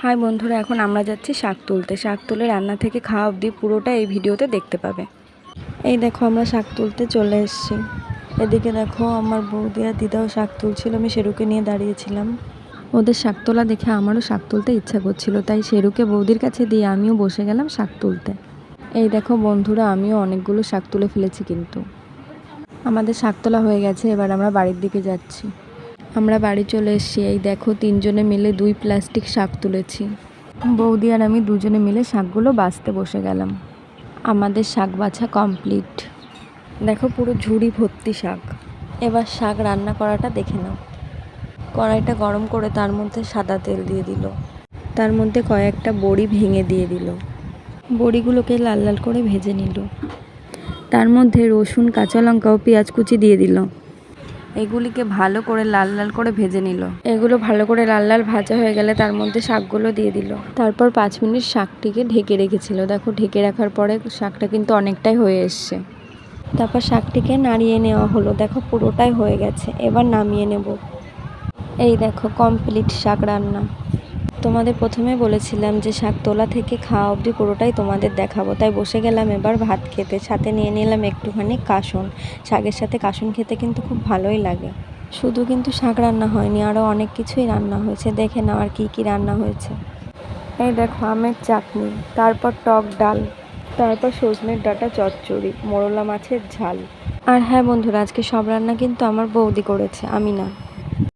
High বন্ধুরা, এখন আমরা যাচ্ছি শাক তুলতে। শাক তুলে রান্না থেকে খাওয়া অবধি পুরোটা এই ভিডিওতে দেখতে পাবে। এই দেখো, আমরা শাক তুলতে চলে এসেছি। এদিকে দেখো, আমার বৌদি আর দিদাও শাক তুলছিল, আমি শেরুকে নিয়ে দাঁড়িয়েছিলাম। ওদের শাক তোলা দেখে আমারও শাক তুলতে ইচ্ছা করছিল, তাই শেরুকে বৌদির কাছে দিয়ে আমিও বসে গেলাম শাক তুলতে। এই দেখো বন্ধুরা, আমিও অনেকগুলো শাক তুলে ফেলেছি। কিন্তু আমাদের শাক তোলা হয়ে গেছে, এবার আমরা বাড়ির দিকে যাচ্ছি। আমরা বাড়ি চলে এসেছি। এই দেখো, 3 জনে মিলে 2 প্লাস্টিক শাক তুলেছি। বৌদি আর আমি দুজনে মিলে শাকগুলো বাছতে বসে গেলাম। আমাদের শাক বাছা কমপ্লিট। দেখো, পুরো ঝুড়ি ভর্তি শাক। এবার শাক রান্না করাটা দেখে নাও। কড়াইটা গরম করে তার মধ্যে সাদা তেল দিয়ে দিল। তার মধ্যে কয়েকটা বড়ি ভেঙে দিয়ে দিল। বড়িগুলোকে লাল লাল করে ভেজে নিল। তার মধ্যে রসুন, কাঁচা লঙ্কা ও পেঁয়াজ কুচি দিয়ে দিল। এগুলিকে ভালো করে লাল লাল করে ভেজে নিল। এগুলো ভালো করে লাল লাল ভাজা হয়ে গেলে তার মধ্যে শাকগুলো দিয়ে দিল। তারপর 5 মিনিট শাকটিকে ঢেকে রেখেছিল। দেখো, ঢেকে রাখার পরে শাকটা কিন্তু অনেকটাই হয়ে এসছে। তারপর শাকটিকে নাড়িয়ে নেওয়া হলো। দেখো, পুরোটাই হয়ে গেছে। এবার নামিয়ে নেব। এই দেখো, কমপ্লিট শাক রান্না। তোমাদের প্রথমে বলেছিলাম যে শাক তোলা থেকে খাওয়া অবধি পুরোটাই তোমাদের দেখাবো, তাই বসে গেলাম এবার ভাত খেতে। সাথে নিয়ে নিলাম একটুখানি কাসুন। শাকের সাথে কাসুন খেতে কিন্তু খুব ভালোই লাগে। শুধু কিন্তু শাক রান্না হয়নি, আরও অনেক কিছুই রান্না হয়েছে। দেখে নাও আর কী রান্না হয়েছে। এই দেখো, আমের চাটনি, তারপর টক ডাল, তারপর সজনের ডাঁটা চচ্চড়ি, মোরলা মাছের ঝাল। আর হ্যাঁ বন্ধুরা, আজকে সব রান্না কিন্তু আমার বৌদি করেছে, আমি না।